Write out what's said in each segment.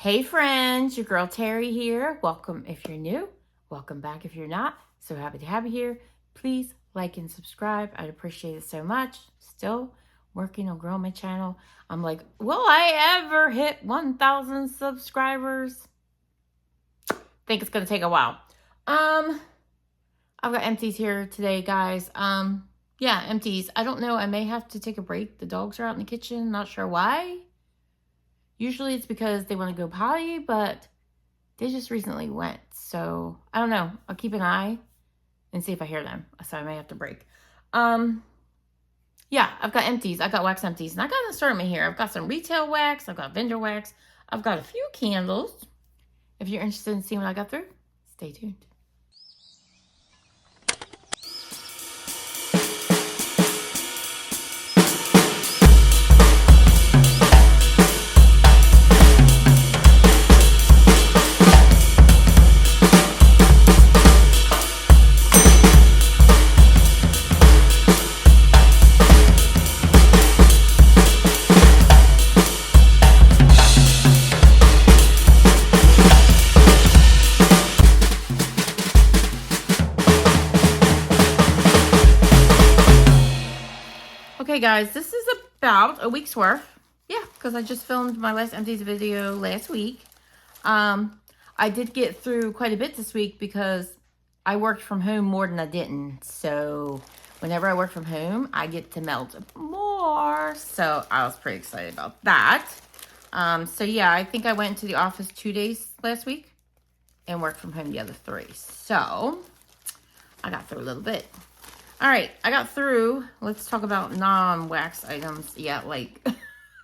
Hey friends, your girl Terry here. Welcome if you're new. Welcome back if you're not. So happy to have you here. Please like and subscribe. I'd appreciate it so much. Still working on growing my channel. I'm like, will I ever hit 1,000 subscribers? Think it's gonna take a while. I've got Empties here today, guys. Yeah, Empties. I don't know. I may have to take a break. The dogs are out in the kitchen. Not sure why. Usually it's because they want to go potty, but they just recently went. So I don't know. I'll keep an eye and see if I hear them. So I may have to break. Yeah, I've got Empties. I got wax Empties. And I got an assortment here. I've got some retail wax. I've got vendor wax. I've got a few candles. If you're interested in seeing what I got through, stay tuned. Okay guys, this is about a week's worth. Yeah, because I just filmed my last Empties video last week. I did get through quite a bit this week because I worked from home more than I didn't. So whenever I work from home, I get to melt more. So I was pretty excited about that. So yeah, I think I went to the office 2 days last week and worked from home the other 3. So I got through a little bit. All right, I got through. Let's talk about non-wax items. Yeah, like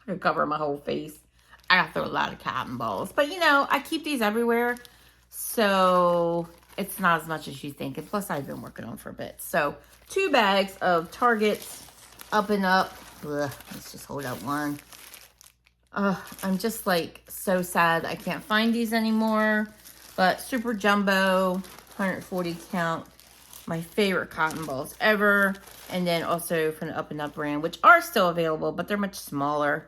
I cover my whole face. I got through a lot of cotton balls. But, you know, I keep these everywhere. So it's not as much as you think. And plus, I've been working on for a bit. So 2 bags of Target's Up and Up. Ugh, let's just hold out one. I'm just like so sad I can't find these anymore. But super jumbo, 140 count. My favorite cotton balls ever. And then also from the Up and Up brand, which are still available, but they're much smaller.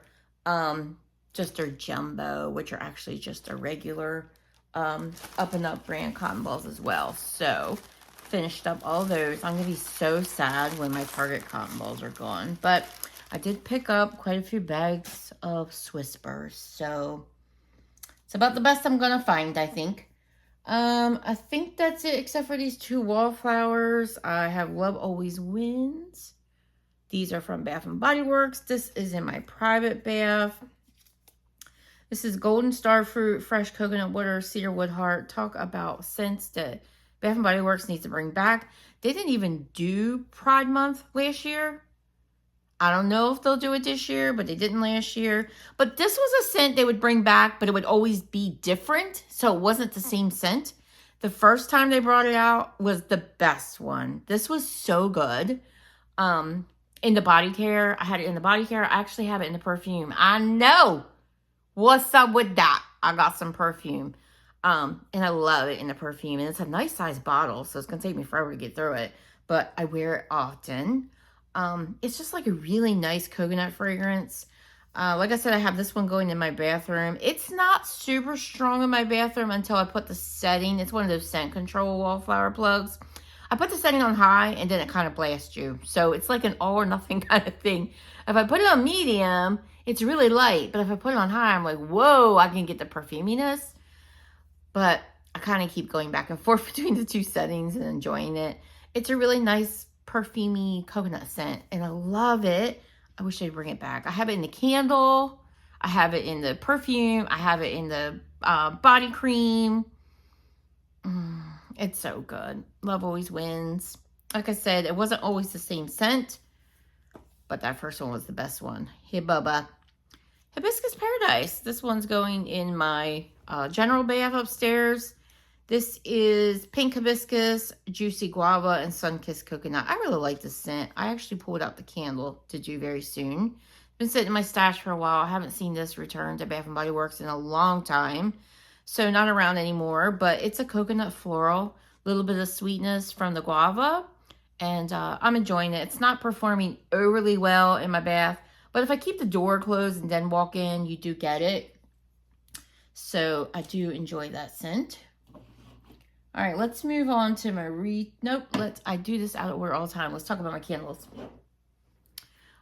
Just their jumbo, which are actually just a regular Up and Up brand cotton balls as well. So finished up all those. I'm gonna be so sad when my Target cotton balls are gone. But I did pick up quite a few bags of Swiss burrs. So it's about the best I'm gonna find, I think. I think that's it, except for these 2 wallflowers. I have Love Always Wins. These are from Bath & Body Works. This is in my private bath. This is Golden Star Fruit, Fresh Coconut Water, Cedar Wood Heart. Talk about scents that Bath & Body Works needs to bring back. They didn't even do Pride Month last year. I don't know if they'll do it this year, but they didn't last year. But this was a scent they would bring back, but it would always be different. So it wasn't the same scent. The first time they brought it out was the best one. This was so good. In the body care. I had it in the body care. I actually have it in the perfume. I know. What's up with that? I got some perfume. And I love it in the perfume. And it's a nice size bottle, so it's going to take me forever to get through it. But I wear it often. It's just like a really nice coconut fragrance. Like I said, I have this one going in my bathroom. It's not super strong in my bathroom until I put the setting. It's one of those scent control wallflower plugs. I put the setting on high and then it kind of blasts you. So it's like an all or nothing kind of thing. If I put it on medium, it's really light. But if I put it on high, I'm like, whoa, I can get the perfuminess. But I kind of keep going back and forth between the 2 settings and enjoying it. It's a really nice perfumey coconut scent and I love it. I wish they'd bring it back. I have it in the candle. I have it in the perfume. I have it in the body cream. It's so good. Love Always Wins. Like I said, it wasn't always the same scent, but that first one was the best one. Hey Bubba. Hibiscus Paradise. This one's going in my general bath upstairs. This is Pink Hibiscus, Juicy Guava, and Sun-Kissed Coconut. I really like this scent. I actually pulled out the candle to do very soon. Been sitting in my stash for a while. I haven't seen this return to Bath & Body Works in a long time. So not around anymore, but it's a coconut floral. A little bit of sweetness from the guava. And I'm enjoying it. It's not performing overly well in my bath. But if I keep the door closed and then walk in, you do get it. So I do enjoy that scent. All right, let's move on to my nope, I do this out of order all the time. Let's talk about my candles.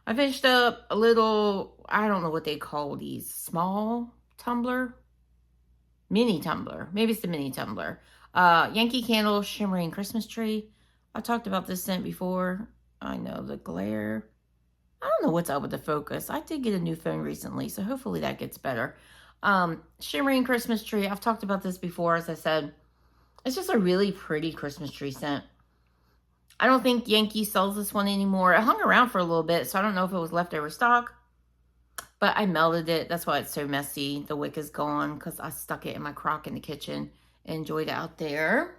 I finished up a little, I don't know what they call these, small tumbler, mini tumbler. Maybe it's the mini tumbler. Yankee Candle Shimmering Christmas Tree. I talked about this scent before. I know the glare. I don't know what's up with the focus. I did get a new phone recently, so hopefully that gets better. Shimmering Christmas Tree. I've talked about this before, as I said. It's just a really pretty Christmas tree scent. I don't think Yankee sells this one anymore. It hung around for a little bit, so I don't know if it was leftover stock. But I melted it. That's why it's so messy. The wick is gone because I stuck it in my crock in the kitchen and enjoyed it out there.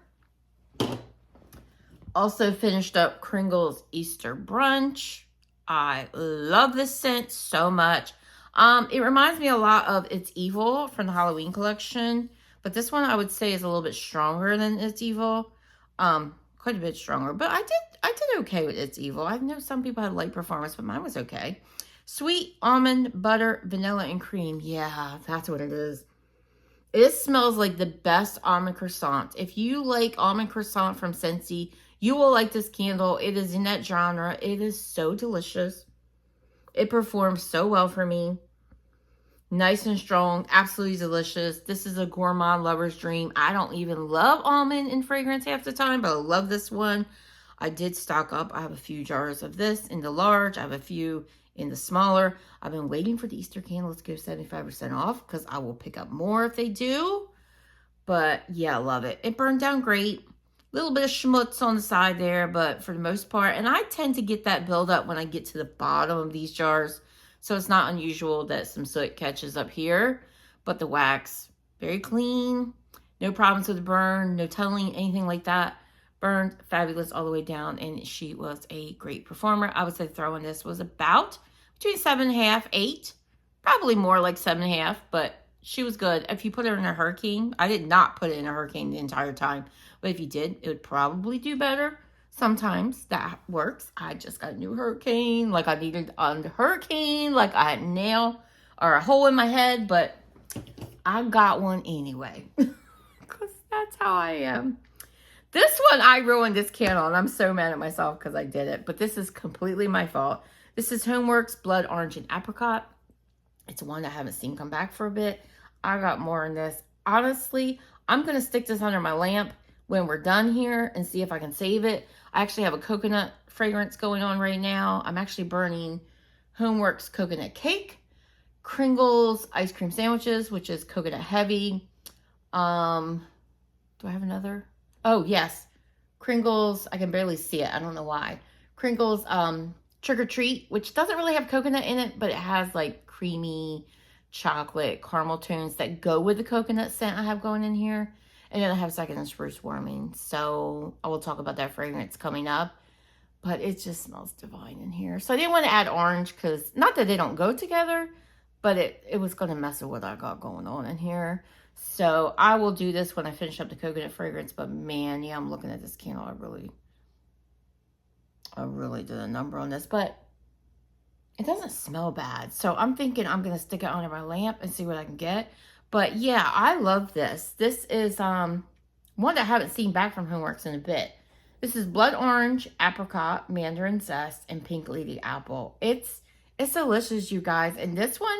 Also finished up Kringle's Easter Brunch. I love this scent so much. It reminds me a lot of It's Evil from the Halloween collection. But this one I would say is a little bit stronger than It's Evil. Quite a bit stronger. But I did okay with It's Evil. I know some people had light performance, but mine was okay. Sweet almond, butter, vanilla, and cream. Yeah, that's what it is. It smells like the best almond croissant. If you like almond croissant from Scentsy, you will like this candle. It is in that genre. It is so delicious. It performs so well for me. Nice and strong. Absolutely delicious. This is a gourmand lover's dream. I don't even love almond in fragrance half the time, but I love this one. I did stock up. I have a few jars of this in the large. I have a few in the smaller. I've been waiting for the Easter candles to go 75% off because I will pick up more if they do. But yeah, I love it. It burned down great. A little bit of schmutz on the side there, but for the most part, and I tend to get that buildup when I get to the bottom of these jars. So it's not unusual that some soot catches up here, but the wax, very clean. No problems with the burn, no tunneling, anything like that. Burned fabulous all the way down, and she was a great performer. I would say throwing this was about between 7.5, 8, probably more like 7.5, but she was good. If you put her in a hurricane, I did not put it in a hurricane the entire time, but if you did, it would probably do better. Sometimes that works. I just got a new hurricane, like I needed a hurricane, like I had a nail or a hole in my head, but I got one anyway, because that's how I am. This one, I ruined this candle, and I'm so mad at myself because I did it. But this is completely my fault. This is HomeWorx Blood Orange and Apricot. It's one I haven't seen come back for a bit. I got more in this. Honestly, I'm going to stick this under my lamp when we're done here and see if I can save it. I actually have a coconut fragrance going on right now. I'm actually burning HomeWorx Coconut Cake, Kringle's Ice Cream Sandwiches, which is coconut heavy. Do I have another? Oh, yes. Kringle's, I can barely see it. I don't know why. Kringle's Trick or Treat, which doesn't really have coconut in it, but it has like creamy chocolate caramel tones that go with the coconut scent I have going in here. And then I have Second and Spruce Warming. So I will talk about that fragrance coming up. But it just smells divine in here. So I didn't want to add orange because, not that they don't go together, but it was going to mess with what I got going on in here. So I will do this when I finish up the coconut fragrance. But man, yeah, I'm looking at this candle. I really did a number on this. But it doesn't smell bad. So I'm thinking I'm going to stick it under my lamp and see what I can get. But yeah, I love this. This is one that I haven't seen back from HomeWorx in a bit. This is Blood Orange, Apricot, Mandarin Zest, and Pink Lady Apple. It's delicious, you guys. And this one,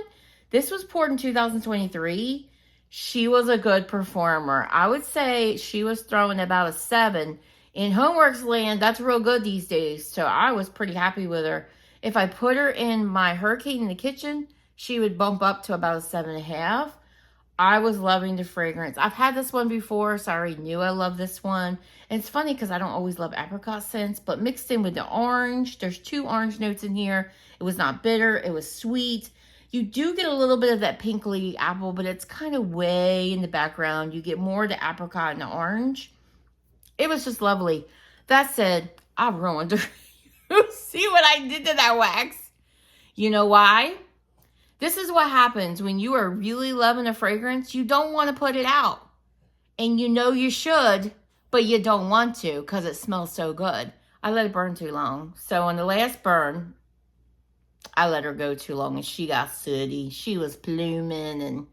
this was poured in 2023. She was a good performer. I would say she was throwing about a 7. In HomeWorx land, that's real good these days. So I was pretty happy with her. If I put her in my hurricane in the kitchen, she would bump up to about a 7.5. I was loving the fragrance. I've had this one before, so I already knew I love this one. And it's funny because I don't always love apricot scents, but mixed in with the orange, there's 2 orange notes in here. It was not bitter. It was sweet. You do get a little bit of that pink lady apple, but it's kind of way in the background. You get more of the apricot and the orange. It was just lovely. That said, I ruined her. See what I did to that wax? You know why? This is what happens when you are really loving a fragrance. You don't want to put it out. And you know you should, but you don't want to because it smells so good. I let it burn too long. So on the last burn, I let her go too long and she got sooty. She was pluming and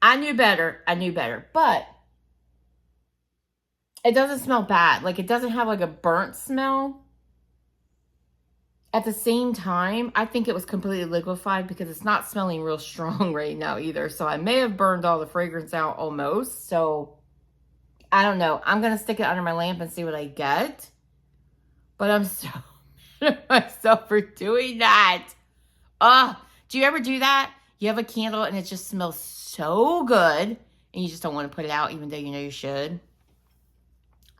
I knew better. I knew better. But it doesn't smell bad. Like, it doesn't have like a burnt smell. At the same time, I think it was completely liquefied because it's not smelling real strong right now either. So I may have burned all the fragrance out almost. So I don't know. I'm going to stick it under my lamp and see what I get. But I'm so mad at myself for doing that. Do you ever do that? You have a candle and it just smells so good and you just don't want to put it out even though you know you should.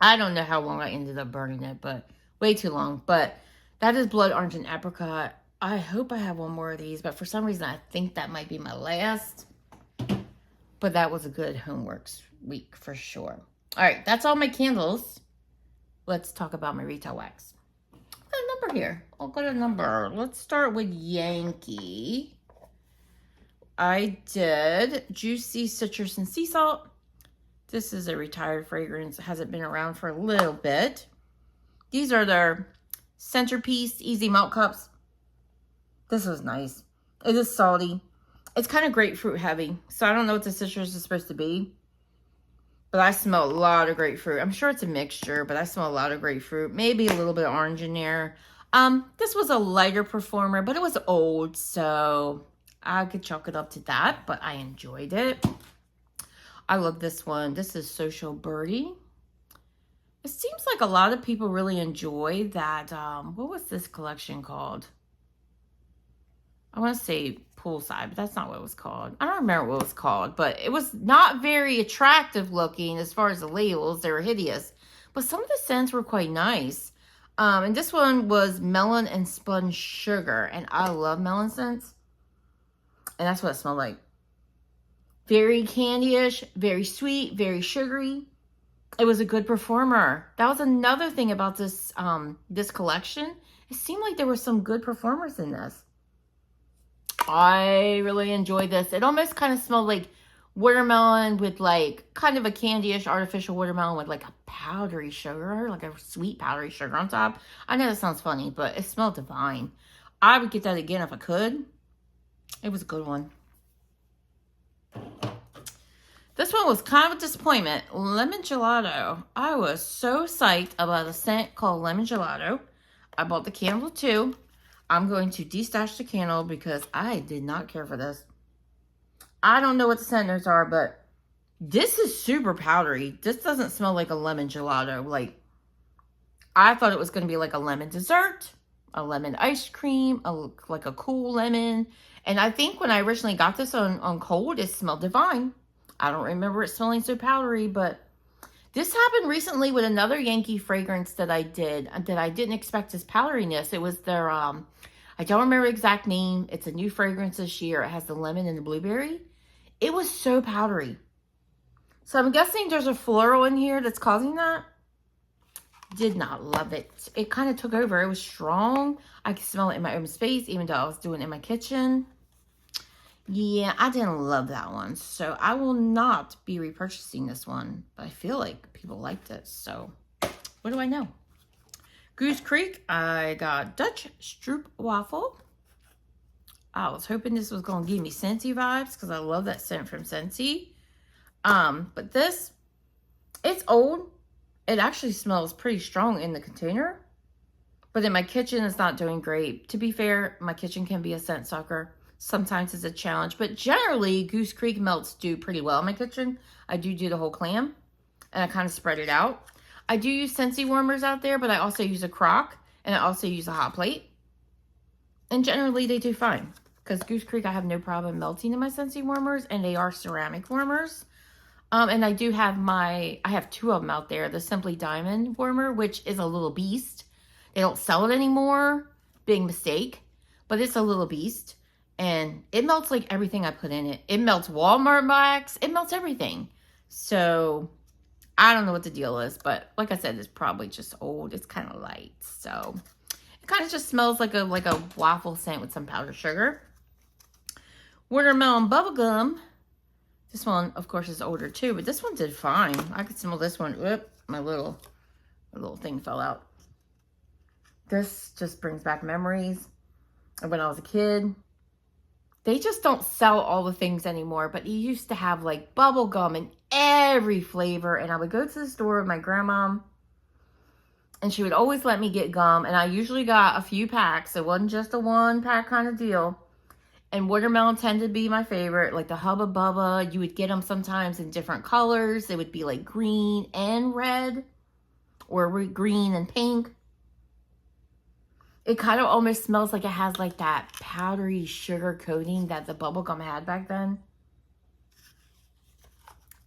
I don't know how long I ended up burning it, but way too long. But that is Blood Orange and Apricot. I hope I have one more of these, but for some reason I think that might be my last. But that was a good HomeWorx week for sure. All right, that's all my candles. Let's talk about my retail wax. I've got a number here. I'll go to number. Let's start with Yankee. I did Juicy Citrus and Sea Salt. This is a retired fragrance. It hasn't been around for a little bit. These are their Centerpiece Easy Melt Cups. This was nice. It is salty. It's kind of grapefruit heavy. So I don't know what the citrus is supposed to be. But I smell a lot of grapefruit. I'm sure it's a mixture, but I smell a lot of grapefruit. Maybe a little bit of orange in there. This was a lighter performer, but it was old. So I could chalk it up to that, but I enjoyed it. I love this one. This is Social Birdie. It seems like a lot of people really enjoy that. What was this collection called? I want to say Poolside, but that's not what it was called. I don't remember what it was called, but it was not very attractive looking as far as the labels. They were hideous. But some of the scents were quite nice. And this one was Melon and Spun Sugar. And I love melon scents. And that's what it smelled like. Very candy-ish, very sweet, very sugary. It was a good performer. That was another thing about this this collection. It seemed like there were some good performers in this. I really enjoyed this. It almost kind of smelled like watermelon with like kind of a candy-ish artificial watermelon with like a powdery sugar, like a sweet powdery sugar on top. I know that sounds funny, but it smelled divine. I would get that again if I could. It was a good one. This one was kind of a disappointment. Lemon Gelato. I was so psyched about a scent called Lemon Gelato. I bought the candle too. I'm going to destash the candle because I did not care for this. I don't know what the scent notes are, but this is super powdery. This doesn't smell like a lemon gelato. Like, I thought it was going to be like a lemon dessert, a lemon ice cream, like a cool lemon. And I think when I originally got this on cold, it smelled divine. I don't remember it smelling so powdery, but this happened recently with another Yankee fragrance that I did that I didn't expect as powderiness. It was their, I don't remember the exact name. It's a new fragrance this year. It has the lemon and the blueberry. It was so powdery. So I'm guessing there's a floral in here that's causing that. Did not love it. It kind of took over. It was strong. I could smell it in my own space, even though I was doing it in my kitchen. Yeah, I didn't love that one. So I will not be repurchasing this one. But I feel like people liked it. So what do I know? Goose Creek, I got Dutch Stroop Waffle. I was hoping this was going to give me Scentsy vibes because I love that scent from Scentsy. But this, it's old. It actually smells pretty strong in the container. But in my kitchen, it's not doing great. To be fair, my kitchen can be a scent sucker. Sometimes it's a challenge. But generally, Goose Creek melts do pretty well in my kitchen. I do the whole clam. And I kind of spread it out. I do use Scentsy warmers out there, but I also use a crock. And I also use a hot plate. And generally, they do fine. Because Goose Creek, I have no problem melting in my Scentsy warmers. And they are ceramic warmers. And I do have I have two of them out there. The Simply Diamond warmer, which is a little beast. They don't sell it anymore. Big mistake. But it's a little beast. And it melts like everything I put in it. It melts Walmart wax. It melts everything. So, I don't know what the deal is. But like I said, it's probably just old. It's kind of light. So, it kind of just smells like a waffle scent with some powdered sugar. Watermelon bubblegum. This one, of course, is older too. But this one did fine. I could smell this one. Whoop, my little thing fell out. This just brings back memories of when I was a kid. They just don't sell all the things anymore, but you used to have like bubble gum in every flavor. And I would go to the store with my grandma, and she would always let me get gum. And I usually got a few packs. It wasn't just a one pack kind of deal. And watermelon tended to be my favorite. Like the Hubba Bubba, you would get them sometimes in different colors. They would be like green and red, or green and pink. It kind of almost smells like it has like that powdery sugar coating that the bubblegum had back then.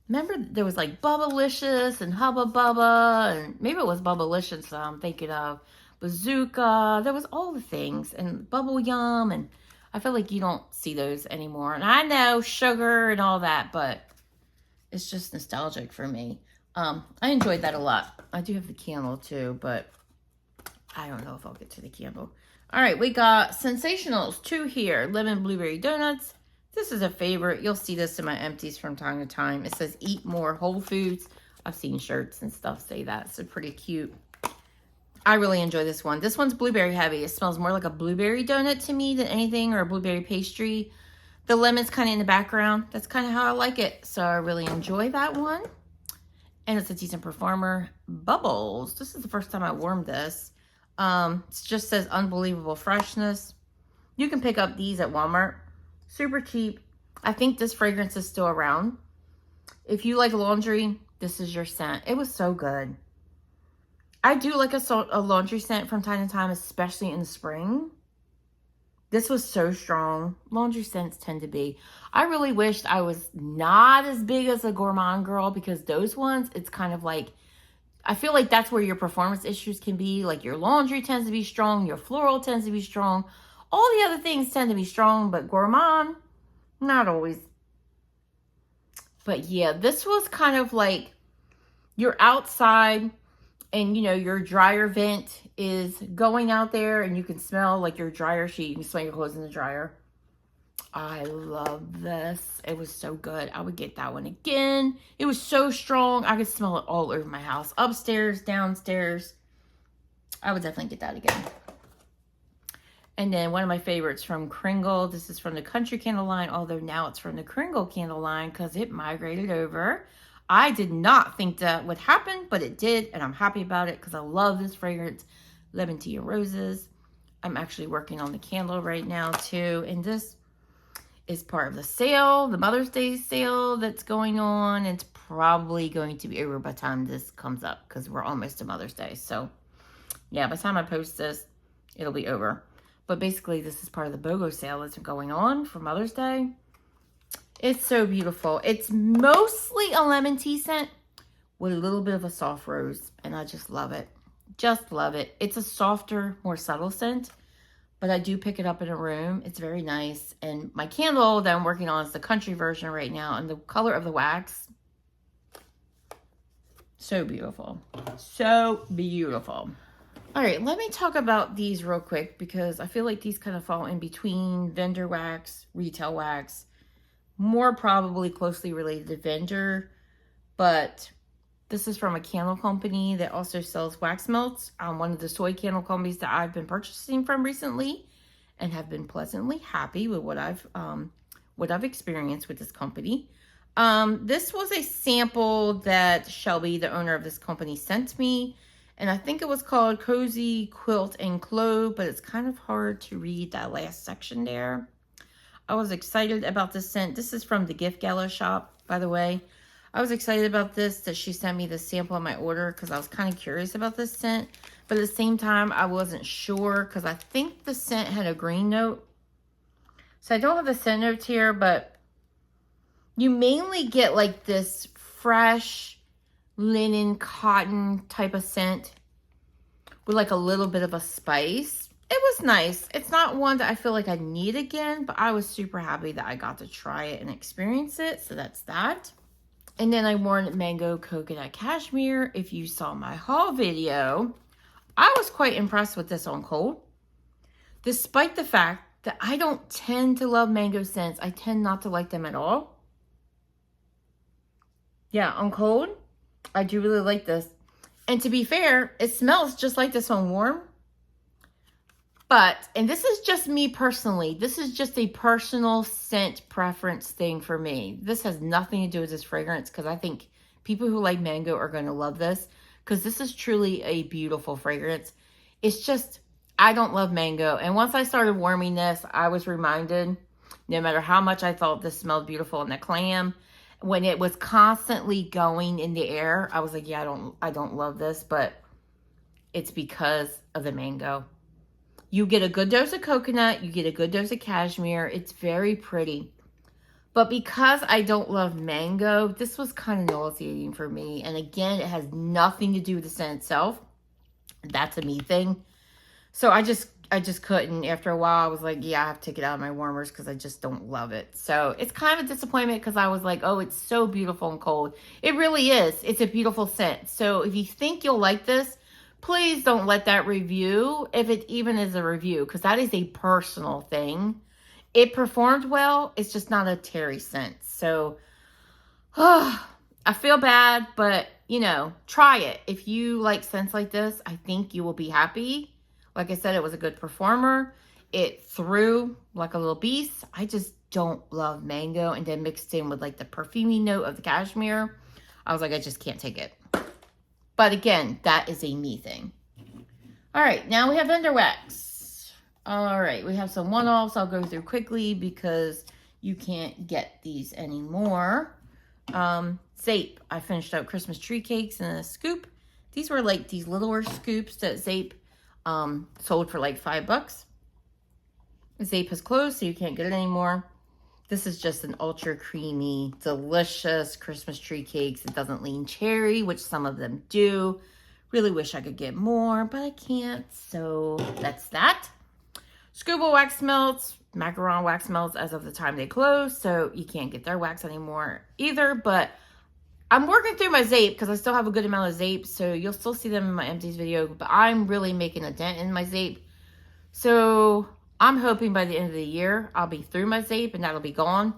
Remember there was like Bubblicious and Hubba Bubba, and maybe it was Bubblicious that I'm thinking of. Bazooka, there was all the things, and Bubble Yum, and I feel like you don't see those anymore. And I know sugar and all that, but it's just nostalgic for me. I enjoyed that a lot. I do have the candle too, but I don't know if I'll get to the candle. All right, we got ScentSationals 2 here. Lemon Blueberry Donuts. This is a favorite. You'll see this in my empties from time to time. It says eat more whole foods. I've seen shirts and stuff say that. So pretty cute. I really enjoy this one. This one's blueberry heavy. It smells more like a blueberry donut to me than anything, or a blueberry pastry. The lemon's kind of in the background. That's kind of how I like it. So I really enjoy that one. And it's a decent performer. Bubbles. This is the first time I warmed this. It just says unbelievable freshness. You can pick up these at Walmart. Super cheap. I think this fragrance is still around. If you like laundry, this is your scent. It was so good. I do like a laundry scent from time to time, especially in the spring. This was so strong. Laundry scents tend to be. I really wished I was not as big as a gourmand girl, because those ones, it's kind of like, I feel like that's where your performance issues can be. Like your laundry tends to be strong. Your floral tends to be strong. All the other things tend to be strong, but gourmand, not always. But yeah, this was kind of like you're outside and, you know, your dryer vent is going out there and you can smell like your dryer sheet. You can smell your clothes in the dryer. I love this. It was so good. I would get that one again. It was so strong. I could smell it all over my house. Upstairs, downstairs. I would definitely get that again. And then one of my favorites from Kringle. This is from the Country Candle line, although now it's from the Kringle Candle line because it migrated over. I did not think that would happen, but it did, and I'm happy about it because I love this fragrance. Lemon Tea and Roses. I'm actually working on the candle right now too, and this is part of the sale, the Mother's Day sale that's going on. It's probably going to be over by the time this comes up because we're almost to Mother's Day. So yeah, by the time I post this, it'll be over. But basically, this is part of the BOGO sale that's going on for Mother's Day. It's so beautiful. It's mostly a lemon tea scent with a little bit of a soft rose, and I just love it. Just love it. It's a softer, more subtle scent, but I do pick it up in a room. It's very nice. And my candle that I'm working on is the country version right now, and the color of the wax, so beautiful. So beautiful. All right, let me talk about these real quick because I feel like these kind of fall in between vendor wax, retail wax, more probably closely related to vendor, but this is from a candle company that also sells wax melts. One of the soy candle companies that I've been purchasing from recently and have been pleasantly happy with what I've experienced with this company. This was a sample that Shelby, the owner of this company, sent me. And I think it was called Cozy Quilt and Clove, but it's kind of hard to read that last section there. I was excited about this scent. This is from the Gift Gala shop, by the way. I was excited about this, that she sent me the sample of my order because I was kind of curious about this scent. But at the same time, I wasn't sure because I think the scent had a green note. So I don't have the scent notes here, but you mainly get like this fresh linen cotton type of scent with like a little bit of a spice. It was nice. It's not one that I feel like I need again, but I was super happy that I got to try it and experience it. So that's that. And then I worn Mango Coconut Cashmere. If you saw my haul video, I was quite impressed with this on cold. Despite the fact that I don't tend to love mango scents. I tend not to like them at all. Yeah, on cold, I do really like this. And to be fair, it smells just like this on warm. But, and this is just me personally, this is just a personal scent preference thing for me. This has nothing to do with this fragrance because I think people who like mango are going to love this because this is truly a beautiful fragrance. It's just, I don't love mango. And once I started warming this, I was reminded, no matter how much I thought this smelled beautiful in the clam, when it was constantly going in the air, I was like, yeah, I don't love this, but it's because of the mango. You get a good dose of coconut. You get a good dose of cashmere. It's very pretty. But because I don't love mango, this was kind of nauseating for me. And again, it has nothing to do with the scent itself. That's a me thing. So I just couldn't. After a while, I was like, yeah, I have to take it out of my warmers because I just don't love it. So it's kind of a disappointment because I was like, oh, it's so beautiful and cold. It really is. It's a beautiful scent. So if you think you'll like this, please don't let that review, if it even is a review, because that is a personal thing. It performed well. It's just not a Terry scent. So, I feel bad, but, you know, try it. If you like scents like this, I think you will be happy. Like I said, it was a good performer. It threw like a little beast. I just don't love mango. And then mixed in with like the perfumey note of the cashmere, I was like, I just can't take it. But again, that is a me thing. All right, now we have vendor wax. All right, we have some one-offs I'll go through quickly because you can't get these anymore. Zeep, I finished up Christmas tree cakes in a scoop. These were like these littler scoops that Zeep sold for like $5. Zeep has closed, so you can't get it anymore. This is just an ultra creamy, delicious Christmas tree cakes. It doesn't lean cherry, which some of them do. Really wish I could get more, but I can't. So that's that. Scuba Wax Melts, Macaron Wax Melts as of the time they close. So you can't get their wax anymore either. But I'm working through my Zeep because I still have a good amount of Zeep. So you'll still see them in my Empties video. But I'm really making a dent in my Zeep. So I'm hoping by the end of the year, I'll be through my Zeep and that'll be gone.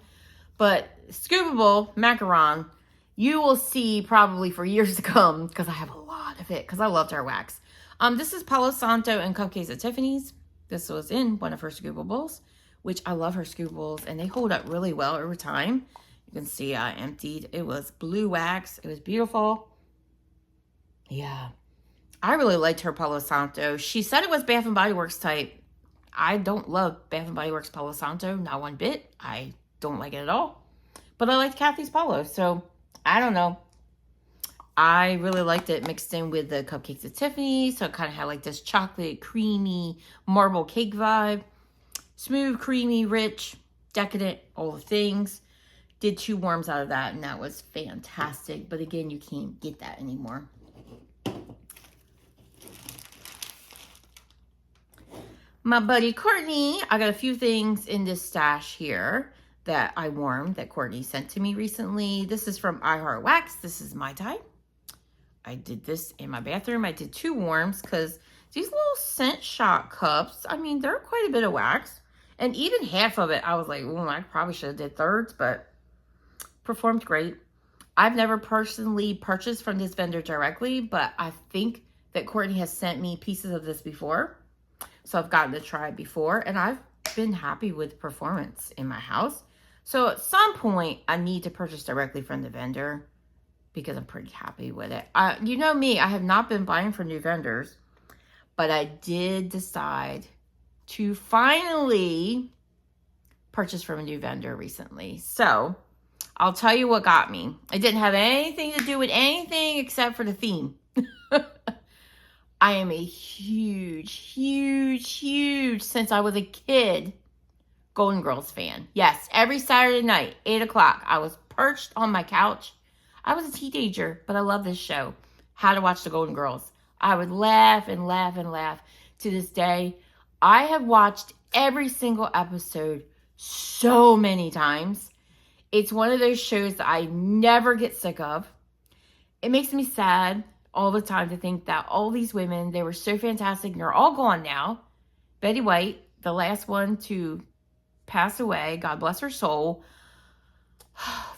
But Scoopable Macaron, you will see probably for years to come because I have a lot of it because I loved her wax. This is Palo Santo and Cupcakes at Tiffany's. This was in one of her Scoopables, which I love her Scoopables and they hold up really well over time. You can see I emptied. It was blue wax. It was beautiful. Yeah. I really liked her Palo Santo. She said it was Bath and Body Works type. I don't love Bath and Body Works Palo Santo, not one bit. I don't like it at all. But I liked Kathy's Palo, so I don't know. I really liked it mixed in with the Cupcakes at Tiffany's, so it kind of had like this chocolate, creamy, marble cake vibe. Smooth, creamy, rich, decadent, all the things. Did 2 warms out of that, and that was fantastic. But again, you can't get that anymore. My buddy Courtney, I got a few things in this stash here that I warmed that Courtney sent to me recently. This is from iHeartWax. This is my type. I did this in my bathroom. I did 2 warms because these little scent shot cups, I mean, they're quite a bit of wax. And even half of it, I was like, I probably should have did thirds, but performed great. I've never personally purchased from this vendor directly, but I think that Courtney has sent me pieces of this before. So I've gotten to try it before, and I've been happy with performance in my house. So at some point, I need to purchase directly from the vendor because I'm pretty happy with it. You know me, I have not been buying from new vendors, but I did decide to finally purchase from a new vendor recently. So I'll tell you what got me. It didn't have anything to do with anything except for the theme. I am a huge, since I was a kid, Golden Girls fan. Yes, every Saturday night, 8 o'clock, I was perched on my couch. I was a teenager, but I love this show. How to Watch the Golden Girls. I would laugh and laugh and laugh. To this day, I have watched every single episode so many times. It's one of those shows that I never get sick of. It makes me sad all the time to think that all these women, they were so fantastic and they're all gone now. Betty White, the last one to pass away, God bless her soul.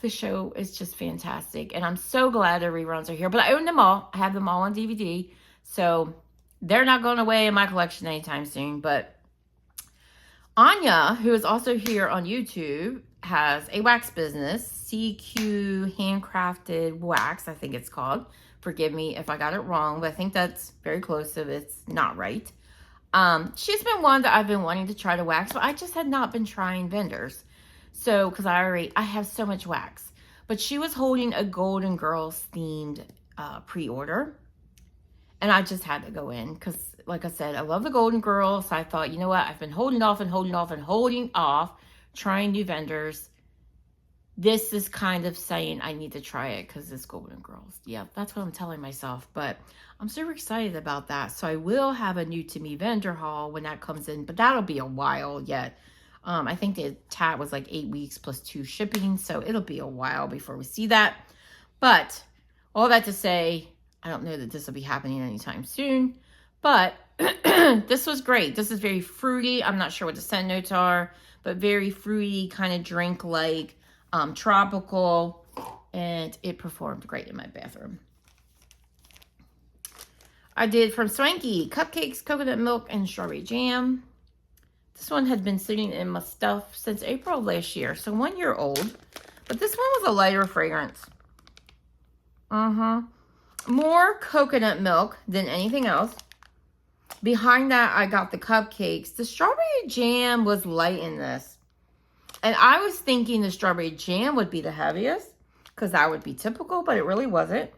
The show is just fantastic. And I'm so glad the reruns are here. But I own them all. I have them all on DVD. So they're not going away in my collection anytime soon. But Anya, who is also here on YouTube, has a wax business, CQ Handcrafted Wax, I think it's called. Forgive me if I got it wrong, but I think that's very close if it's not right. She's been one that I've been wanting to try to wax, but I just had not been trying vendors. So, because I have so much wax. But she was holding a Golden Girls themed pre-order. And I just had to go in because, like I said, I love the Golden Girls. So I thought, you know what? I've been holding off trying new vendors. This is kind of saying I need to try it because it's Golden Girls. Yeah, that's what I'm telling myself. But I'm super excited about that. So I will have a new to me vendor haul when that comes in. But that'll be a while yet. I think the tat was like 8 weeks plus 2 shipping. So it'll be a while before we see that. But all that to say, I don't know that this will be happening anytime soon. But this was great. This is very fruity. I'm not sure what the scent notes are. But very fruity, kind of drink-like, tropical. And it performed great in my bathroom. I did from Swanky, cupcakes, coconut milk, and strawberry jam. This one had been sitting in my stuff since April of last year, so 1 year old. But this one was a lighter fragrance. More coconut milk than anything else. Behind that, I got the cupcakes. The strawberry jam was light in this. And I was thinking the strawberry jam would be the heaviest, because that would be typical, but it really wasn't.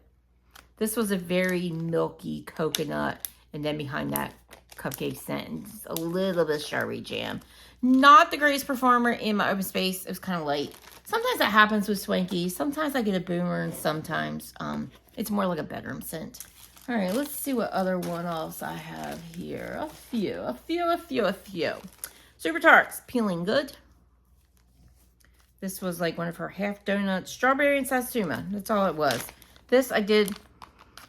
This was a very milky coconut, and then behind that, cupcake scent and a little bit of strawberry jam. Not the greatest performer in my open space. It was kind of light. Sometimes that happens with Swanky. Sometimes I get a boomer, and sometimes it's more like a bedroom scent. All right, let's see what other one-offs I have here. A few. Super Tarts, Peeling Good. This was like one of her half donuts, strawberry and satsuma. That's all it was. This I did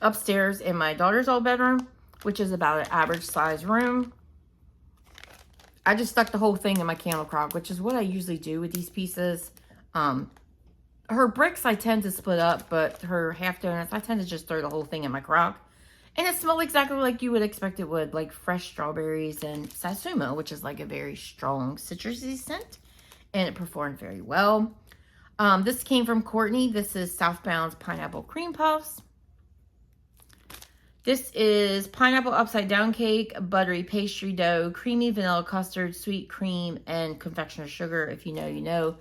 upstairs in my daughter's old bedroom, which is about an average size room. I just stuck the whole thing in my candle crock, which is what I usually do with these pieces. Her bricks I tend to split up, but her half donuts, I tend to just throw the whole thing in my crock. And it smelled exactly like you would expect it would, like fresh strawberries and satsuma, which is like a very strong citrusy scent. And it performed very well. This came from Courtney. This is Southbound's Pineapple Cream Puffs. This is pineapple upside down cake, buttery pastry dough, creamy vanilla custard, sweet cream, and confectioner's sugar. If you know, you know.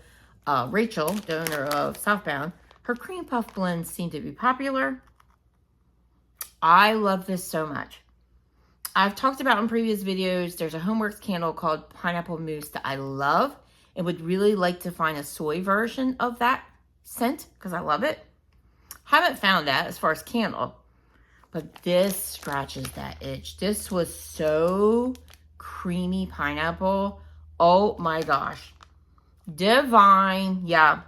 Rachel, the owner of Southbound, her cream puff blends seem to be popular. I love this so much. I've talked about in previous videos, there's a HomeWorx candle called Pineapple Mousse that I love and would really like to find a soy version of that scent because I love it. Haven't found that as far as candle. But this scratches that itch. This was so creamy pineapple. Oh my gosh. Divine. Yeah.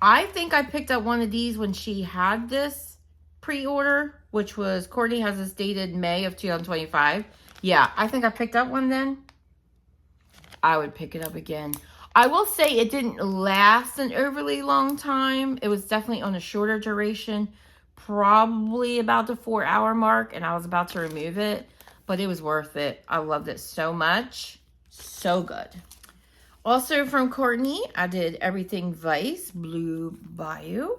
I think I picked up one of these when she had this pre-order, which was, Courtney has this dated May of 2025. Yeah, I think I picked up one then. I would pick it up again. I will say it didn't last an overly long time. It was definitely on a shorter duration. Probably about the 4-hour mark, and I was about to remove it, but it was worth it. I loved it so much. So good. Also from Courtney, I did Everything Vice Blue Bayou.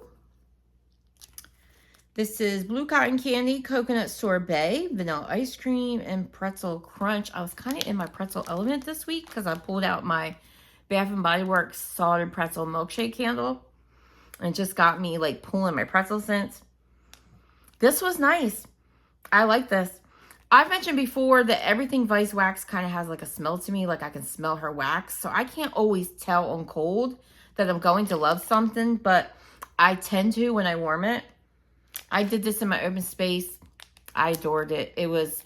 This is Blue Cotton Candy, Coconut Sorbet, Vanilla Ice Cream, and Pretzel Crunch. I was kind of in my pretzel element this week because I pulled out my Bath & Body Works Salted Pretzel Milkshake candle. And it just got me like pulling my pretzel scents. This was nice. I like this. I've mentioned before that Everything Vice wax kind of has like a smell to me. Like I can smell her wax. So I can't always tell on cold that I'm going to love something. But I tend to when I warm it. I did this in my open space. I adored it. It was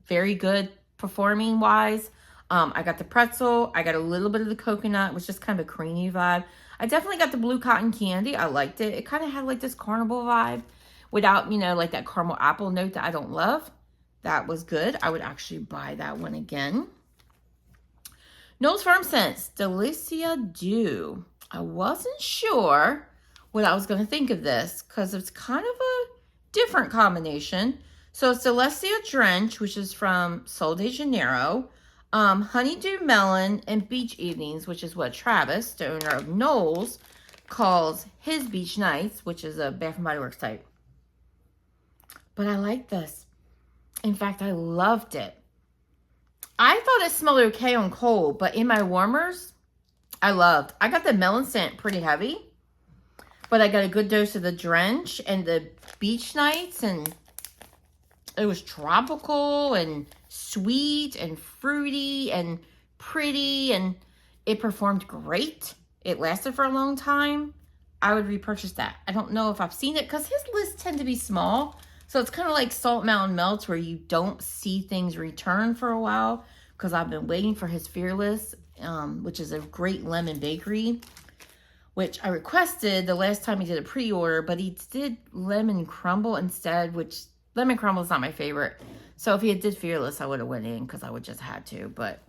very good performing wise. I got the pretzel. I got a little bit of the coconut. It was just kind of a creamy vibe. I definitely got the Blue Cotton Candy. I liked it. It kind of had like this carnival vibe. Without, you know, like that caramel apple note that I don't love. That was good. I would actually buy that one again. Knowles Farm Scents, Delicia Dew. I wasn't sure what I was going to think of this because it's kind of a different combination. So it's Delicia Drench, which is from Sol de Janeiro. Honeydew Melon and Beach Evenings, which is what Travis, the owner of Knowles, calls his Beach Nights, which is a Bath & Body Works type. But I like this. In fact, I loved it. I thought it smelled okay on cold, but in my warmers, I got the melon scent pretty heavy, but I got a good dose of the Drench and the Beach Nights, and it was tropical and sweet and fruity and pretty, and it performed great. It lasted for a long time. I would repurchase that. I don't know if I've seen it because his lists tend to be small. So it's kind of like Salt Mountain Melts where you don't see things return for a while, because I've been waiting for his Fearless, which is a great lemon bakery, which I requested the last time he did a pre-order, but he did lemon crumble instead, which lemon crumble is not my favorite. So if he had did Fearless, I would have went in because I would just had to. But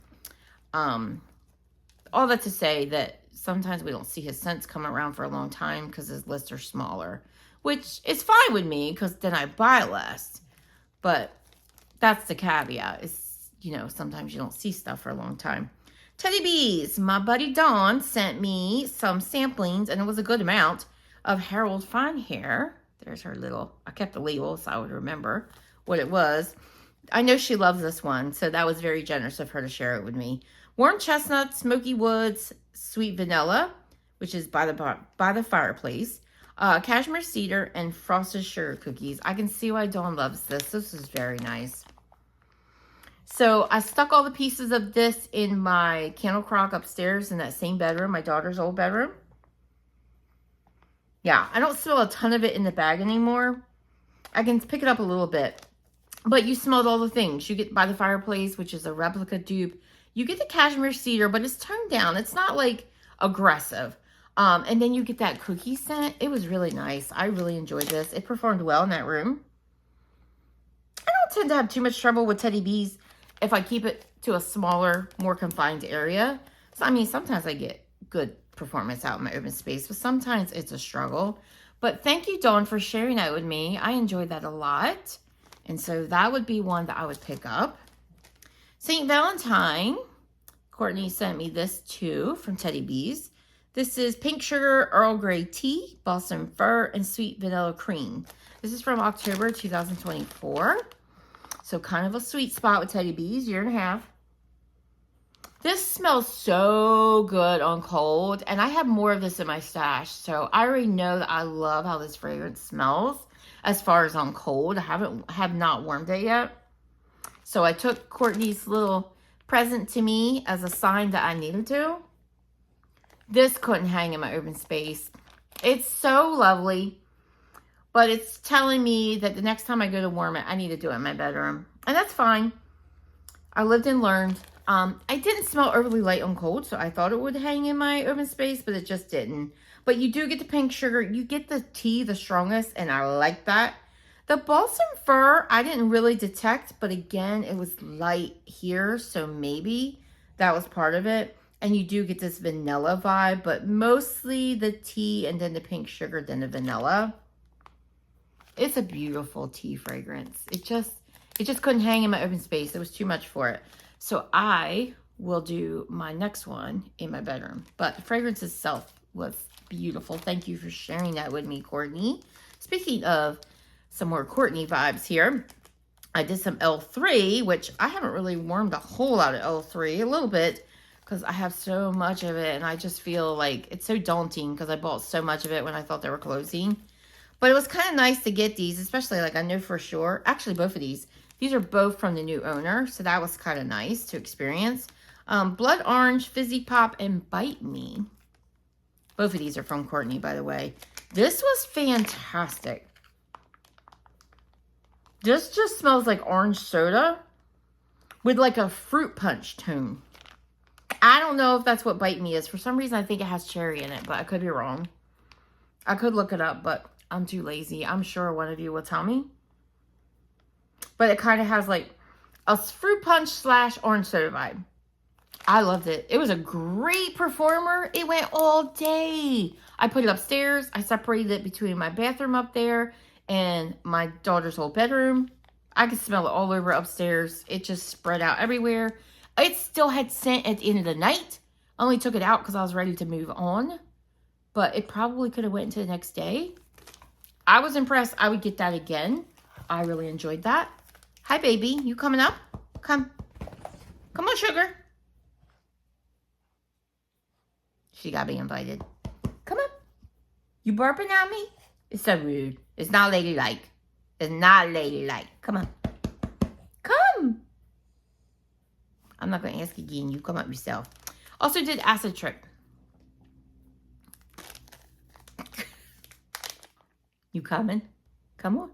all that to say that sometimes we don't see his scents come around for a long time because his lists are smaller, which is fine with me because then I buy less. But that's the caveat is, you know, sometimes you don't see stuff for a long time. Teddy Bees. My buddy Dawn sent me some samplings, and it was a good amount, of Harold Fine Hair. There's her little, I kept the label so I would remember what it was. I know she loves this one, so that was very generous of her to share it with me. Warm Chestnut, Smoky Woods, Sweet Vanilla, which is by the fireplace. Cashmere Cedar, and Frosted Sugar Cookies. I can see why Dawn loves this. This is very nice. So I stuck all the pieces of this in my candle crock upstairs in that same bedroom, my daughter's old bedroom. Yeah, I don't smell a ton of it in the bag anymore. I can pick it up a little bit. But you smelled all the things. You get By the Fireplace, which is a replica dupe. You get the Cashmere Cedar, but it's toned down. It's not like aggressive. And then you get that cookie scent. It was really nice. I really enjoyed this. It performed well in that room. I don't tend to have too much trouble with Teddy Bees if I keep it to a smaller, more confined area. So, I mean, sometimes I get good performance out in my open space, but sometimes it's a struggle. But thank you, Dawn, for sharing that with me. I enjoyed that a lot. And so that would be one that I would pick up. St. Valentine. Courtney sent me this too from Teddy Bees. This is Pink Sugar Earl Grey Tea, Balsam Fir, and Sweet Vanilla Cream. This is from October 2024. So kind of a sweet spot with Teddy Bees, year and a half. This smells so good on cold, and I have more of this in my stash. So I already know that I love how this fragrance smells as far as on cold. I have not warmed it yet. So I took Courtney's little present to me as a sign that I needed to. This couldn't hang in my open space. It's so lovely, but it's telling me that the next time I go to warm it, I need to do it in my bedroom. And that's fine. I lived and learned. I didn't smell overly light on cold, so I thought it would hang in my open space, but it just didn't. But you do get the pink sugar. You get the tea the strongest, and I like that. The balsam fir, I didn't really detect, but again, it was light here, so maybe that was part of it. And you do get this vanilla vibe, but mostly the tea and then the pink sugar, then the vanilla. It's a beautiful tea fragrance. It just couldn't hang in my open space. It was too much for it. So I will do my next one in my bedroom. But the fragrance itself was beautiful. Thank you for sharing that with me, Courtney. Speaking of some more Courtney vibes here, I did some L3, which I haven't really warmed a whole lot of L3, a little bit, because I have so much of it, and I just feel like it's so daunting because I bought so much of it when I thought they were closing. But it was kind of nice to get these, especially like I know for sure. Actually, both of these are both from the new owner, so that was kind of nice to experience. Blood Orange, Fizzy Pop, and Bite Me. Both of these are from Courtney, by the way. This was fantastic. This just smells like orange soda with like a fruit punch tone. I don't know if that's what Bite Me is. For some reason, I think it has cherry in it, but I could be wrong. I could look it up, but I'm too lazy. I'm sure one of you will tell me. But it kind of has like a fruit punch / orange soda vibe. I loved it. It was a great performer. It went all day. I put it upstairs. I separated it between my bathroom up there and my daughter's old bedroom. I could smell it all over upstairs. It just spread out everywhere. It still had scent at the end of the night. I only took it out because I was ready to move on. But it probably could have went into the next day. I was impressed. I would get that again. I really enjoyed that. Hi, baby. You coming up? Come. Come on, sugar. She got to be invited. Come on. You burping at me? It's so rude. It's not ladylike. It's not ladylike. Come on. Come. I'm not going to ask again. You come up yourself. Also did acid trip. You coming? Come on.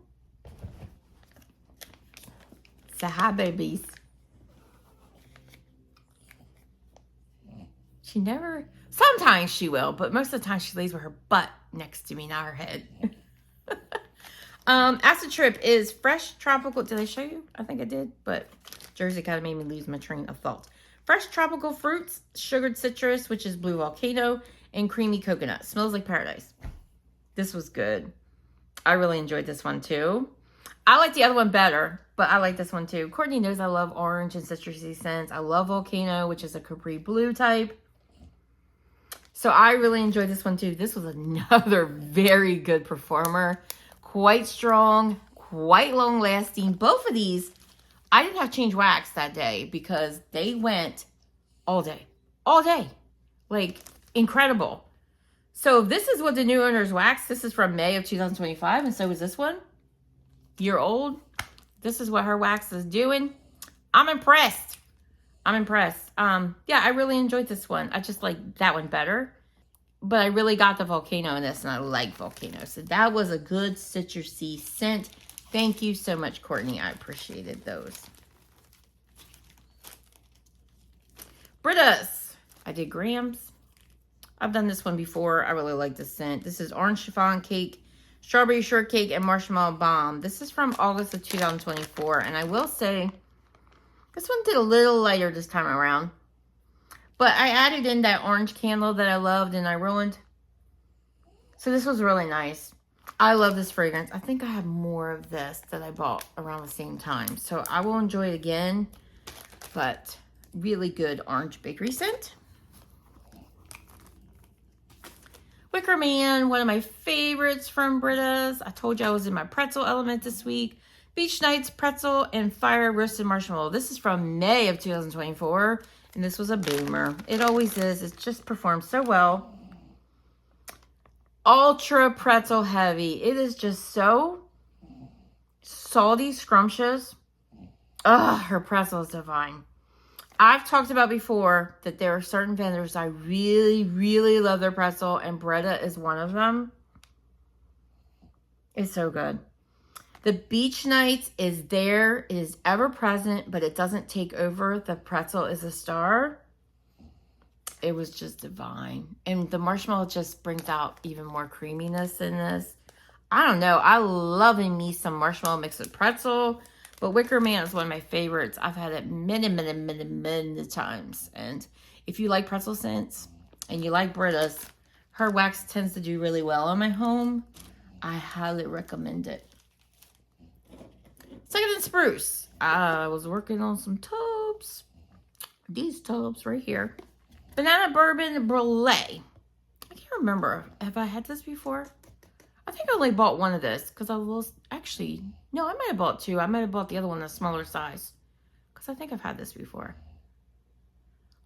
Say hi, babies. She never... Sometimes she will, but most of the time she lays with her butt next to me, not her head. Acid Trip is fresh tropical... Did I show you? I think I did, but Jersey kind of made me lose my train of thought. Fresh tropical fruits, sugared citrus, which is blue volcano, and creamy coconut. Smells like paradise. This was good. I really enjoyed this one too. I like the other one better, but I like this one too. Courtney knows I love orange and citrusy scents. I love volcano, which is a Capri Blue type. So I really enjoyed this one too. This was another very good performer. Quite strong, quite long lasting. Both of these, I didn't have to change wax that day because they went all day. All day. Like, incredible. So this is what the new owner's wax. This is from May of 2025, and so is this one. Year old. This is what her wax is doing. I'm impressed. I'm impressed. Yeah, I really enjoyed this one. I just like that one better. But I really got the volcano in this, and I like volcano. So that was a good citrusy scent. Thank you so much, Courtney. I appreciated those. Britta's. I did grams. I've done this one before. I really like this scent. This is orange chiffon cake, strawberry shortcake, and marshmallow bomb. This is from August of 2024. And I will say, this one did a little lighter this time around. But I added in that orange candle that I loved and I ruined. So this was really nice. I love this fragrance. I think I have more of this that I bought around the same time. So I will enjoy it again. But really good orange bakery scent. Wicker Man, one of my favorites from Britta's. I told you I was in my pretzel element this week. Beach Nights Pretzel and Fire Roasted Marshmallow. This is from May of 2024. And this was a boomer. It always is. It just performs so well. Ultra pretzel heavy. It is just so salty, scrumptious. Ugh, her pretzel is divine. I've talked about before that there are certain vendors I really, really love their pretzel, and Bretta is one of them. It's so good. The Beach Nights is there. It is ever present, but it doesn't take over. The pretzel is a star. It was just divine. And the marshmallow just brings out even more creaminess in this. I don't know. I love me some marshmallow mixed with pretzel. But Wicker Man is one of my favorites. I've had it many times. And if you like pretzel scents and you like Britta's, her wax tends to do really well in my home. I highly recommend it. Second and Spruce. I was working on some tubs. These tubs right here. Banana Bourbon Brulee. I can't remember. Have I had this before? I think I only bought one of this because I was actually... No, I might have bought two. I might have bought the other one, the smaller size. Because I think I've had this before.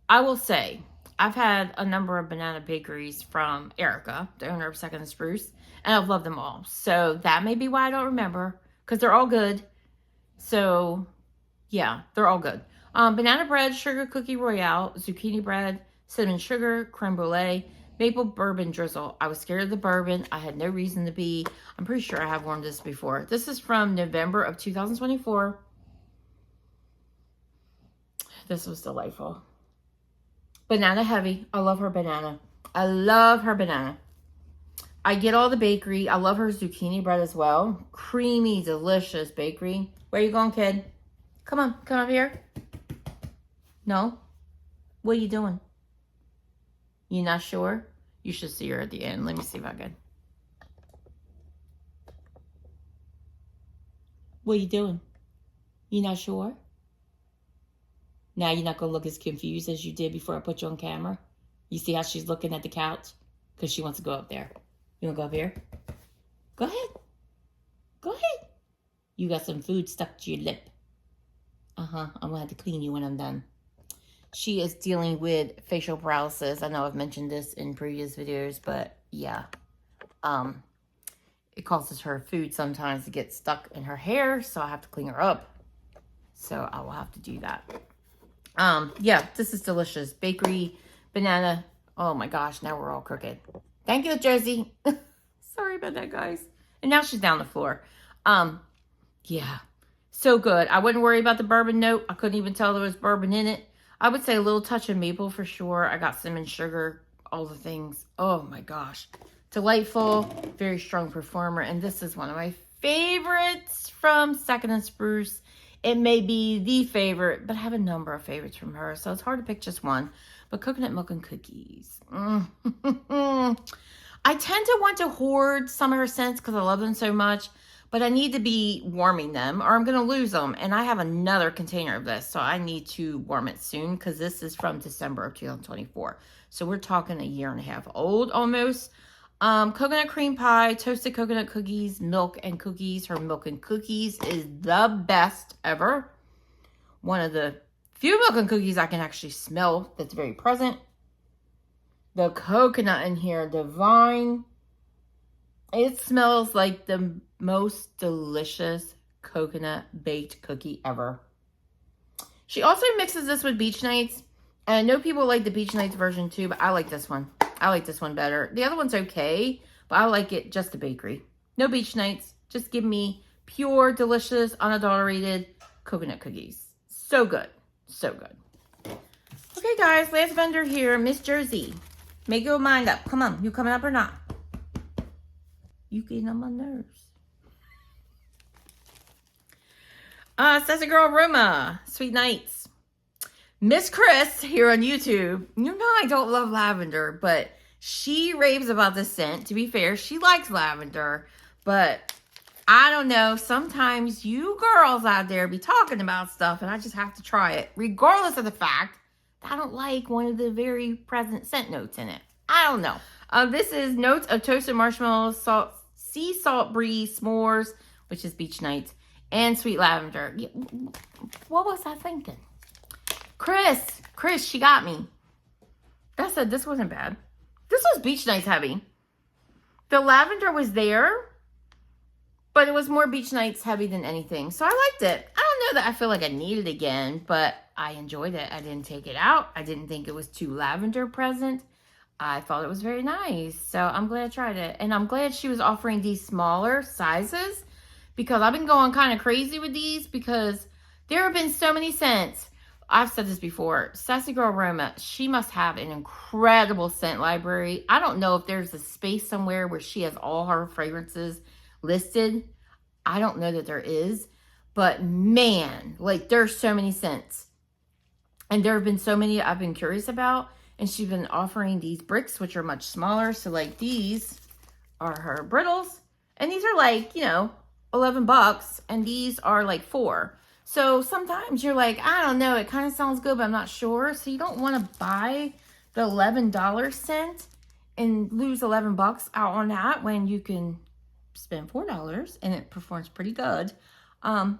I will say, I've had a number of banana bakeries from Erica, the owner of Second and Spruce. And I've loved them all. So that may be why I don't remember. Because they're all good. So, yeah, they're all good. Banana bread, sugar cookie royale, zucchini bread, cinnamon sugar, creme brulee, maple bourbon drizzle. I was scared of the bourbon. I had no reason to be. I'm pretty sure I have worn this before. This is from November of 2024. This was delightful. Banana heavy. I love her banana. I love her banana. I get all the bakery. I love her zucchini bread as well. Creamy, delicious bakery. Where you going, kid? Come on. Come up here. No? What are you doing? You not sure? You should see her at the end. Let me see if I can. What are you doing? You not sure? Now you're not going to look as confused as you did before I put you on camera. You see how she's looking at the couch? Because she wants to go up there. You want to go up here? Go ahead. Go ahead. You got some food stuck to your lip. I'm going to have to clean you when I'm done. She is dealing with facial paralysis. I know I've mentioned this in previous videos, but yeah. It causes her food sometimes to get stuck in her hair, so I have to clean her up. So I will have to do that. Yeah, this is delicious. Bakery, banana. Oh my gosh, now we're all crooked. Thank you, Josie. Sorry about that, guys. And now she's down the floor. Yeah, so good. I wouldn't worry about the bourbon note. I couldn't even tell there was bourbon in it. I would say a little touch of maple for sure. I got cinnamon sugar, all the things. Oh my gosh. Delightful, very strong performer. And this is one of my favorites from Second and Spruce. It may be the favorite, but I have a number of favorites from her. So it's hard to pick just one. But coconut milk and cookies. I tend to want to hoard some of her scents because I love them so much. But I need to be warming them or I'm going to lose them. And I have another container of this. So I need to warm it soon because this is from December of 2024. So we're talking a year and a half old almost. Coconut cream pie, toasted coconut cookies, milk and cookies. Her milk and cookies is the best ever. One of the few milk and cookies I can actually smell that's very present. The coconut in here, divine. It smells like the most delicious coconut baked cookie ever. She also mixes this with Beach Nights. And I know people like the Beach Nights version too, but I like this one. I like this one better. The other one's okay, but I like it just the bakery. No Beach Nights. Just give me pure, delicious, unadulterated coconut cookies. So good. So good. Okay, guys. Last vendor here. Miss Jersey. Make your mind up. Come on. You coming up or not? You getting on my nerves. Sassy Girl Aroma. Sweet Nights. Miss Chris here on YouTube. You know I don't love lavender, but she raves about this scent. To be fair, she likes lavender, but I don't know. Sometimes you girls out there be talking about stuff and I just have to try it, regardless of the fact that I don't like one of the very present scent notes in it. I don't know. This is notes of toasted marshmallows, salt, sea salt breeze, s'mores, which is Beach Nights, and sweet lavender. What was I thinking? Chris, she got me. I said this wasn't bad. This was Beach Nights heavy. The lavender was there, but it was more Beach Nights heavy than anything. So I liked it. I don't know that I feel like I need it again, but I enjoyed it. I didn't take it out. I didn't think it was too lavender present. I thought it was very nice. So I'm glad I tried it. And I'm glad she was offering these smaller sizes because I've been going kind of crazy with these because there have been so many scents. I've said this before. Sassy Girl Aroma, she must have an incredible scent library. I don't know if there's a space somewhere where she has all her fragrances listed. I don't know that there is. But man, like there's so many scents. And there have been so many I've been curious about. And she's been offering these bricks, which are much smaller. So like these are her brittles. And these are like, you know, $11. And these are like $4. So sometimes you're like, I don't know, it kind of sounds good, but I'm not sure. So you don't want to buy the $11 scent and lose $11 out on that when you can spend $4 and it performs pretty good. And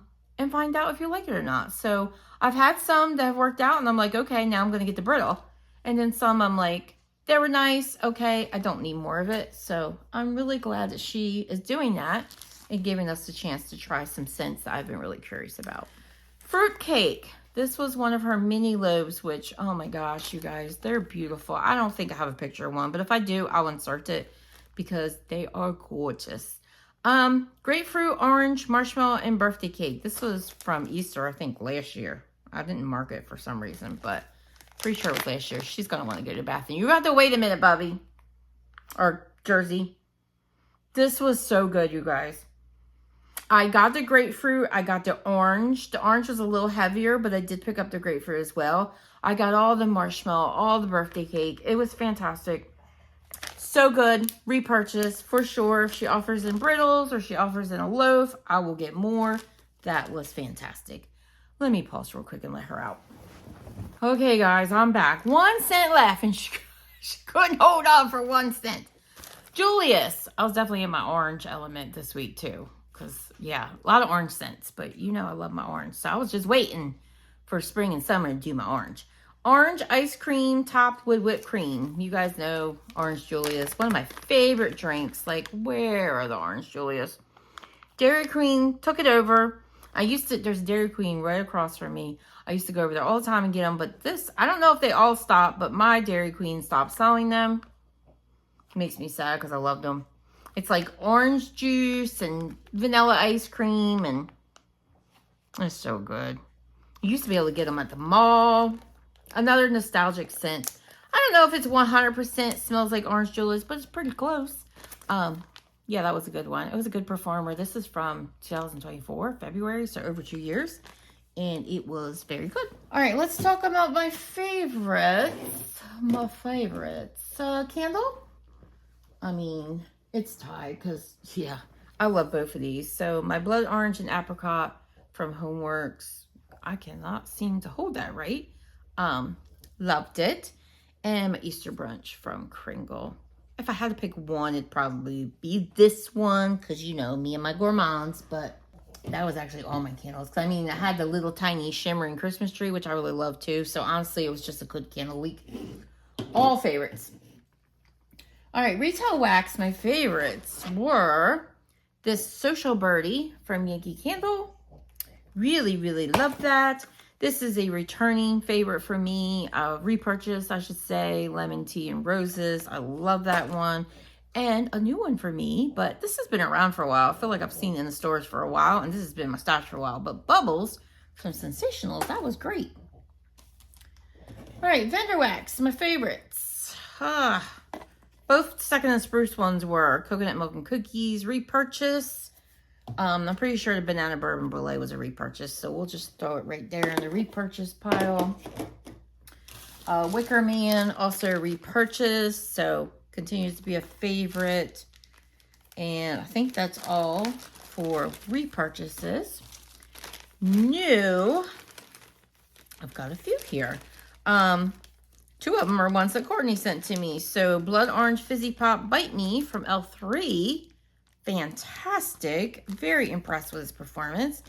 find out if you like it or not. So I've had some that have worked out and I'm like, okay, now I'm going to get the brittle. And then some I'm like, they were nice. Okay, I don't need more of it. So I'm really glad that she is doing that and giving us the chance to try some scents that I've been really curious about. Fruit cake. This was one of her mini loaves, which, oh my gosh, you guys, they're beautiful. I don't think I have a picture of one, but if I do, I'll insert it because they are gorgeous. Grapefruit, orange, marshmallow, and birthday cake. This was from Easter, I think, last year. I didn't mark it for some reason, but pretty sure it was last year. She's going to want to go to the bathroom. You have to wait a minute, Bubby. Or Jersey. This was so good, you guys. I got the grapefruit. I got the orange. The orange was a little heavier, but I did pick up the grapefruit as well. I got all the marshmallow, all the birthday cake. It was fantastic. So good. Repurchase for sure. If she offers in brittles or she offers in a loaf, I will get more. That was fantastic. Let me pause real quick and let her out. Okay, guys, I'm back. 1 cent left, and she couldn't hold on for 1 cent. Julius. I was definitely in my orange element this week, too. Because, yeah, a lot of orange scents. But you know I love my orange. So I was just waiting for spring and summer to do my orange. Orange ice cream topped with whipped cream. You guys know Orange Julius. One of my favorite drinks. Like, where are the Orange Julius? Dairy Queen took it over. There's Dairy Queen right across from me. I used to go over there all the time and get them. But this, I don't know if they all stopped, but my Dairy Queen stopped selling them. Makes me sad because I loved them. It's like orange juice and vanilla ice cream, and it's so good. You used to be able to get them at the mall. Another nostalgic scent. I don't know if it's 100% smells like Orange Julius, but it's pretty close. Yeah, that was a good one. It was a good performer. This is from 2024, February, so over 2 years. And it was very good. All right, let's talk about my favorites. My favorites. Candle. I mean, it's tied because, yeah, I love both of these. So my Blood Orange and Apricot from HomeWorx. I cannot seem to hold that right. Loved it. And my Easter Brunch from Kringle. If I had to pick one, it'd probably be this one because, you know, me and my gourmands. But that was actually all my candles. Because, I mean, I had the little tiny shimmering Christmas tree, which I really love too. So, honestly, it was just a good candle week. All favorites. All right, retail wax. My favorites were this Social Birdie from Yankee Candle. Really, really love that. This is a returning favorite for me. Repurchase, I should say. Lemon Tea and Roses. I love that one. And a new one for me, but this has been around for a while. I feel like I've seen it in the stores for a while, and this has been in my stash for a while. But Bubbles from ScentSationals, that was great. All right, Vendor Wax, my favorites. Both Second and Spruce ones were Coconut Milk and Cookies, Repurchase. I'm pretty sure the Banana Bourbon Brulee was a repurchase, so we'll just throw it right there in the repurchase pile. Wicker Man, also repurchase, so continues to be a favorite. And I think that's all for repurchases. New, I've got a few here. 2 of them are ones that Courtney sent to me. So Blood Orange Fizzy Pop Bite Me from L3. Fantastic. Very impressed with his performance.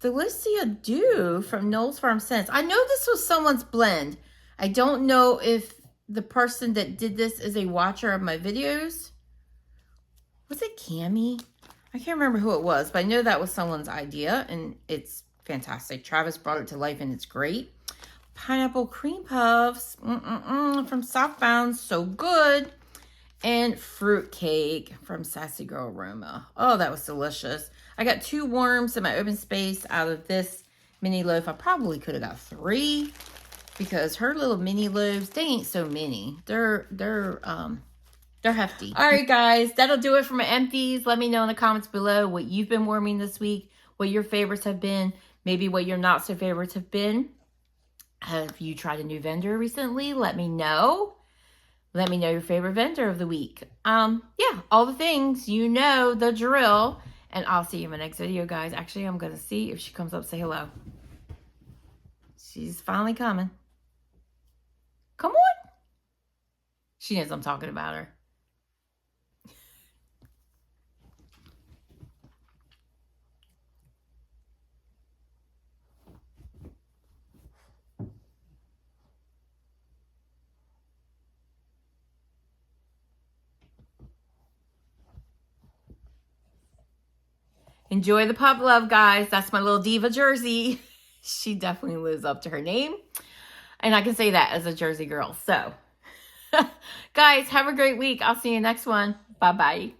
Delicia Dew from Knowles Farm Scents. I know this was someone's blend. I don't know if the person that did this is a watcher of my videos. Was it Cammie? I can't remember who it was, but I know that was someone's idea, and it's fantastic. Travis brought it to life, and it's great. Pineapple Cream Puffs from Southbound. So good. And Fruit Cake from Sassy Girl Aroma. Oh, that was delicious. I got 2 worms in my open space out of this mini loaf. I probably could have got 3 because her little mini loaves, they ain't so mini. They're hefty. All right, guys, that'll do it for my empties. Let me know in the comments below what you've been warming this week, what your favorites have been, maybe what your not so favorites have been. Have you tried a new vendor recently? Let me know. Let me know your favorite vendor of the week. Yeah, all the things, you know the drill. And I'll see you in my next video, guys. Actually, I'm going to see if she comes up, say hello. She's finally coming. Come on. She knows I'm talking about her. Enjoy the pup love, guys. That's my little diva Jersey. She definitely lives up to her name. And I can say that as a Jersey girl. So, guys, have a great week. I'll see you next one. Bye-bye.